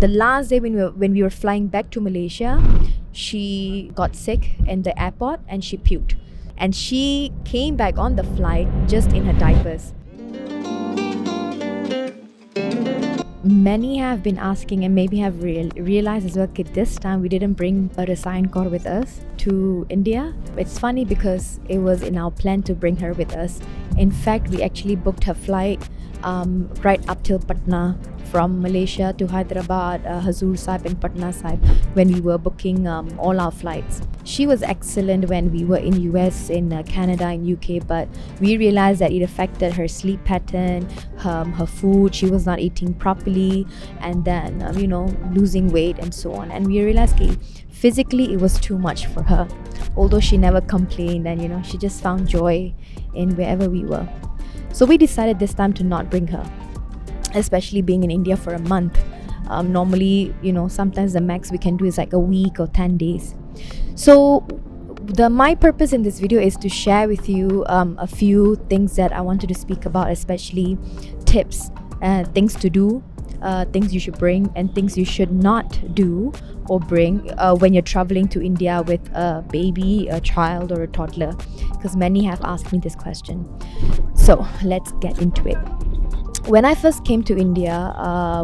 The last day when we were flying back to Malaysia, she got sick in the airport and she puked. And she came back on the flight just in her diapers. Many have been asking and maybe have realized as well that this time we didn't bring a Rasayan Kaur with us to India. It's funny because it was in our plan to bring her with us. In fact, we actually booked her flight right up till Patna, from Malaysia to Hyderabad, Hazur Sahib and Patna Sahib, when we were booking all our flights. She was excellent when we were in US, in Canada, in UK, but we realized that it affected her sleep pattern, her food. She was not eating properly, and then losing weight and so on. And we realized physically it was too much for her, although she never complained, and she just found joy in wherever we were. So we decided this time to not bring her, especially being in India for a month. Normally, sometimes the max we can do is like a week or 10 days. So my purpose in this video is to share with you a few things that I wanted to speak about, especially tips, things to do, things you should bring, and things you should not do or bring when you're traveling to India with a baby, a child, or a toddler, because many have asked me this question. So let's get into it. When I first came to India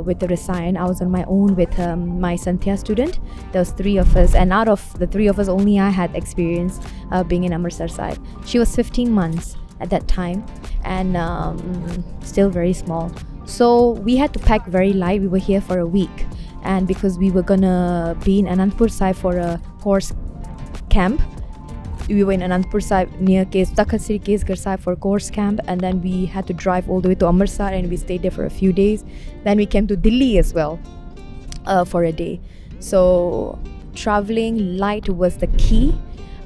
with the Rasayan, I was on my own with my Santhya student. There was 3 of us, and out of the 3 of us, only I had experience being in Amritsar side. She was 15 months at that time, and still very small. So we had to pack very light. We were here for a week, and because we were gonna be in Anandpur side for a course camp. We were in Anandpur Sahib near Takhat Sri Kesgarh Sahib for course camp, and then we had to drive all the way to Amritsar, and we stayed there for a few days. Then we came to Delhi as well for a day. So traveling light was the key,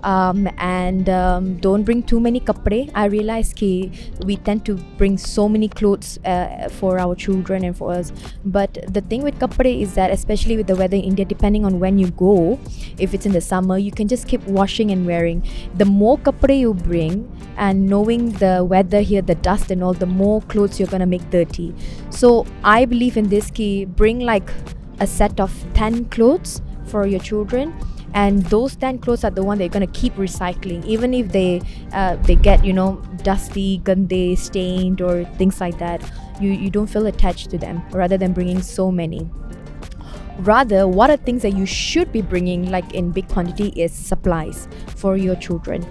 and don't bring too many kapde. I realized we tend to bring so many clothes for our children and for us, but the thing with kapde is that, especially with the weather in India, depending on when you go, if it's in the summer, you can just keep washing and wearing. The more kapde you bring, and knowing the weather here, the dust and all, the more clothes you're gonna make dirty. So I believe in this bring like a set of 10 clothes for your children, and those 10 clothes are the one that you're going to keep recycling, even if they get dusty, gande, stained, or things like that. You don't feel attached to them, rather than bringing so many. Rather, what are things that you should be bringing, like in big quantity, is supplies for your children.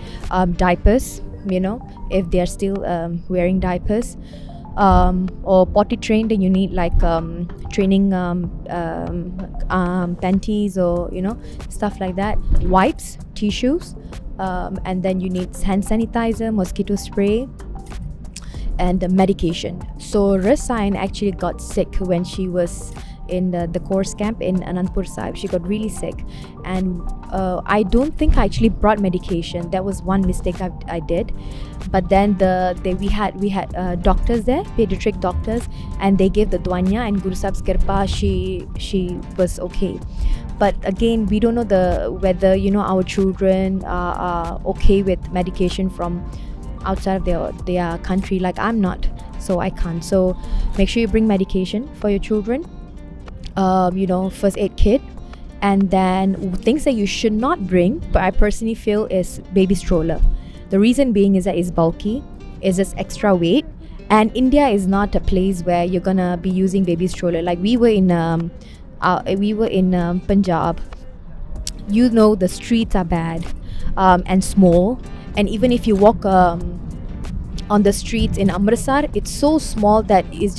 Diapers, if they are still wearing diapers, or potty trained, then you need like training panties, or stuff like that. Wipes, tissues, and then you need hand sanitizer, mosquito spray, and medication. So Rasayan actually got sick when she was in the course camp in Anandpur Sahib. She got really sick, and I don't think I actually brought medication. That was one mistake I did. But then we had doctors there, pediatric doctors, and they gave the dwanya, and Guru Sahib's kirpa, she was okay. But again, we don't know whether our children are okay with medication from outside of their country. Like I'm not, so I can't. So make sure you bring medication for your children. First aid kit, and then things that you should not bring, but I personally feel, is baby stroller. The reason being is that it's bulky, it's just extra weight, and India is not a place where you're gonna be using baby stroller. Like we were in Punjab. The streets are bad and small, and even if you walk on the streets in Amritsar, it's so small that it's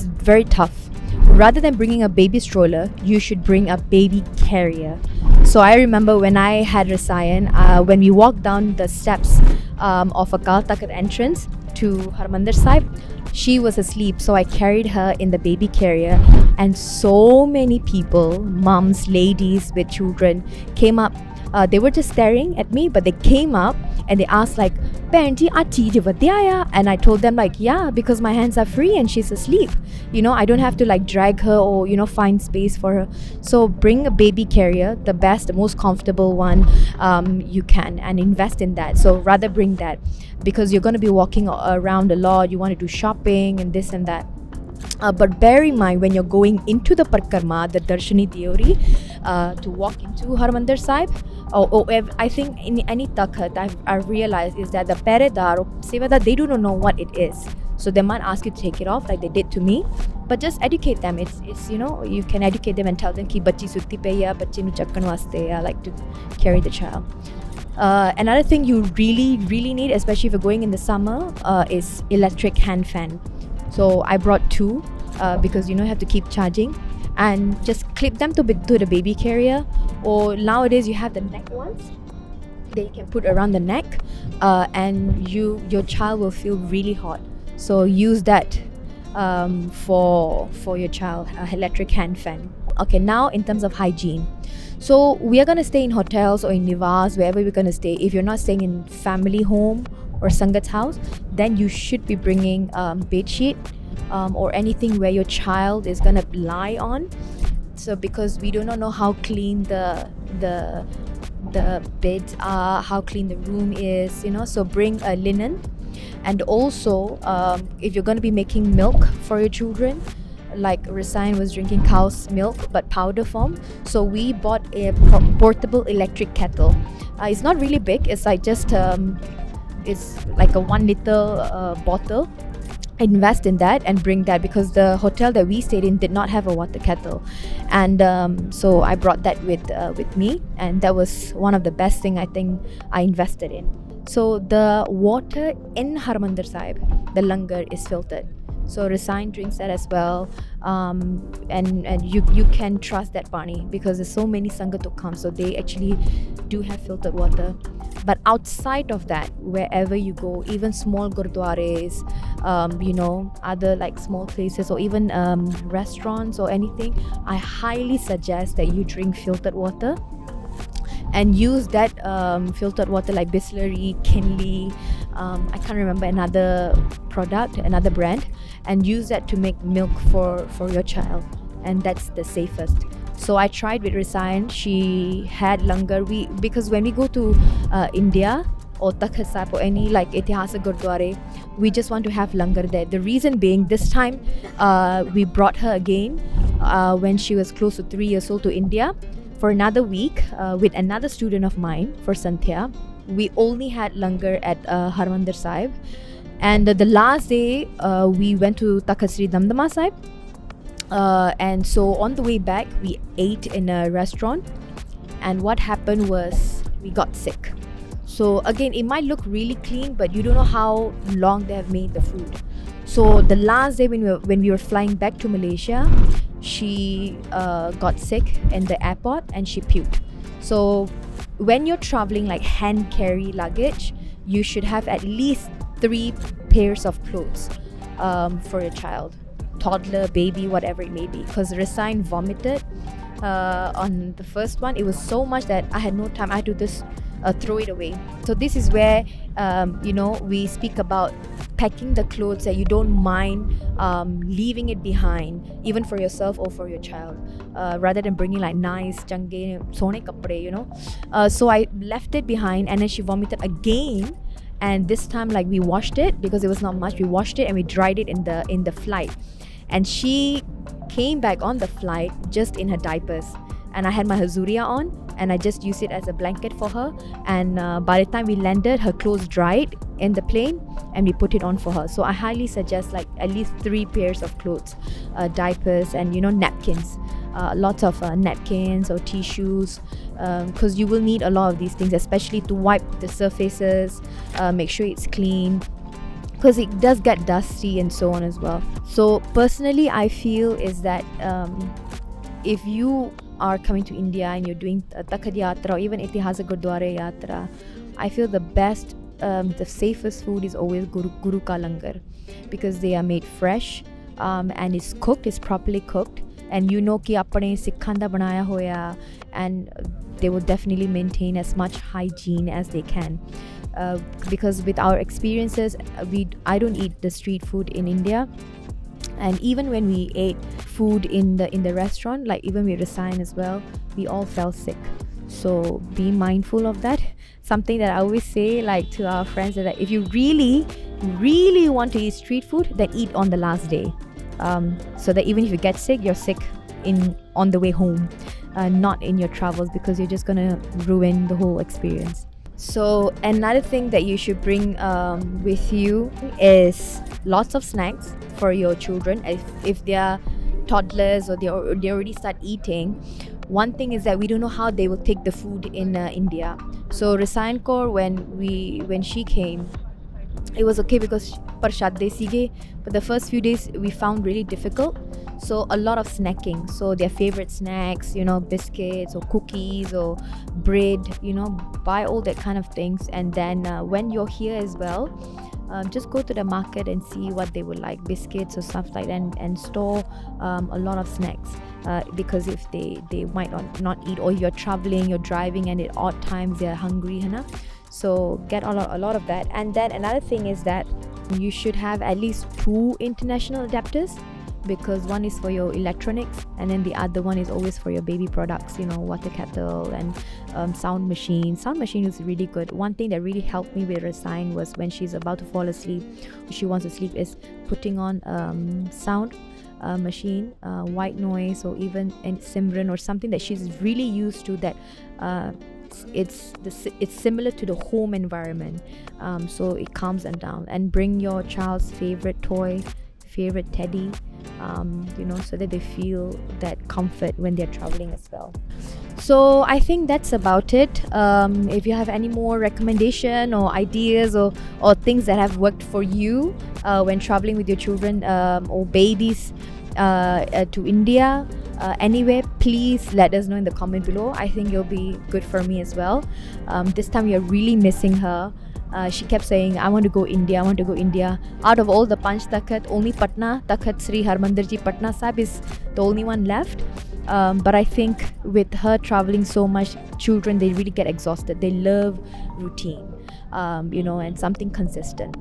very tough. Rather than bringing a baby stroller, you should bring a baby carrier. So I remember when I had Rasayan, when we walked down the steps of a Akal Takht entrance to Harmandir Sahib, she was asleep. So I carried her in the baby carrier, and so many people, moms, ladies with children, came up. They were just staring at me, but they came up and they asked like, "Parenti, auntie, and I told them like, yeah, because my hands are free and she's asleep. I don't have to like drag her or find space for her. So bring a baby carrier, the best, the most comfortable one you can, and invest in that. So rather bring that, because you're going to be walking around a lot. You want to do shopping and this and that. But bear in mind, when you're going into the Parkarma, the Darshani theory, to walk into Harmandir Sahib, I think in any takhat, I've realized is that the peredar or sevadar, they do not know what it is. So they might ask you to take it off like they did to me. But just educate them. It's you can educate them and tell them ki bachi sutti pe ya, bachi nu chakkan waste ya, like to carry the child. Another thing you really need, especially if you're going in the summer, is electric hand fan. So I brought 2 because you have to keep charging, and just clip them to the baby carrier, or nowadays you have the neck ones that you can put around the neck, and your child will feel really hot. So use that for your child, electric hand fan. Okay, now in terms of hygiene. So we are going to stay in hotels or in nivas, wherever we're going to stay. If you're not staying in family home or sangat's house, then you should be bringing bed sheet or anything where your child is going to lie on. So because we do not know how clean the beds are, how clean the room is, so bring a linen. And also if you're going to be making milk for your children, like Rasayan was drinking cow's milk but powder form, so we bought a portable electric kettle. It's not really big, it's like just it's like a 1 liter bottle. Invest in that and bring that, because the hotel that we stayed in did not have a water kettle, and so I brought that with me, and that was one of the best thing I think I invested in. So the water in Harmandir Sahib, the langar, is filtered. So Rasayan drinks that as well, and you can trust that pani, because there's so many sangat to come, so they actually do have filtered water. But outside of that, wherever you go, even small gurdwares, other like small places, or even restaurants or anything, I highly suggest that you drink filtered water. And use that filtered water like Bisleri, Kinley, I can't remember another product, another brand, and use that to make milk for your child, and that's the safest. So I tried with Rasayan. She had langar. Because when we go to India or Takhat Sahib or any like Itihasa Gurdwara, we just want to have langar there. The reason being, this time we brought her again when she was close to 3 years old to India for another week with another student of mine for Santhya. We only had langar at Harmandir Sahib, and the last day we went to Takhat Sri Damdama Sahib, and so on the way back we ate in a restaurant, and what happened was we got sick. So again, it might look really clean, but you don't know how long they have made the food. So the last day when we were flying back to Malaysia, she got sick in the airport and she puked. So when you're traveling like hand carry luggage, you should have at least 3 pairs of clothes for your child, toddler, baby, whatever it may be. Because Rasayan vomited on the first one. It was so much that I had no time. I had to just throw it away. So this is where we speak about packing the clothes that you don't mind leaving it behind, even for yourself or for your child, rather than bringing like nice change sone kapde, so I left it behind, and then she vomited again, and this time like we washed it because it was not much. We washed it and we dried it in the flight, and she came back on the flight just in her diapers, and I had my hazuria on, and I just used it as a blanket for her, and by the time we landed, her clothes dried in the plane and we put it on for her. So I highly suggest like at least 3 pairs of clothes, diapers, and napkins, lots of napkins or tissues, because you will need a lot of these things, especially to wipe the surfaces, make sure it's clean, because it does get dusty and so on as well. So personally, I feel is that if you are coming to India and you're doing Takhat Yatra or even Itihasa Gurdwara Yatra, I feel the best, the safest food is always Guru Ka Langar, because they are made fresh and it's cooked, it's properly cooked, and ki apne Sikhan da banaya hoya, and they will definitely maintain as much hygiene as they can. Because with our experiences, I don't eat the street food in India. And even when we ate food in the restaurant, like even with Rasayan as well, we all fell sick. So be mindful of that. Something that I always say like to our friends is that if you really want to eat street food, then eat on the last day. so that even if you get sick, you're sick on the way home, not in your travels, because you're just gonna ruin the whole experience. So another thing that you should bring with you is lots of snacks for your children. If they are toddlers or they already start eating, one thing is that we don't know how they will take the food in India. So Rasayan Kaur, when she came, it was okay because Parchar de sige, but the first few days we found really difficult. So a lot of snacking, so their favorite snacks, biscuits or cookies or bread, buy all that kind of things. And then when you're here as well, just go to the market and see what they would like, biscuits or stuff like that, and store a lot of snacks, because if they might not eat, or you're traveling, you're driving, and at odd times they're hungry, so get a lot of that. And then another thing is that you should have at least 2 international adapters, because one is for your electronics and then the other one is always for your baby products, water kettle and sound machine. Sound machine is really good. One thing that really helped me with Rasayan was when she's about to fall asleep, or she wants to sleep, is putting on sound machine, white noise, or even Simran or something that she's really used to, that it's similar to the home environment, so it calms them down. And bring your child's favorite toy, favorite teddy, so that they feel that comfort when they're traveling as well. So I think that's about it. If you have any more recommendation or ideas or things that have worked for you when traveling with your children or babies to India, anywhere, please let us know in the comment below. I think it'll be good for me as well. This time we are really missing her. She kept saying, I want to go India, I want to go India. Out of all the Panch Takhat, only Patna, Takhat Sri Harmandir Ji Patna Sahib is the only one left. But I think with her traveling so much, children, they really get exhausted. They love routine, and something consistent.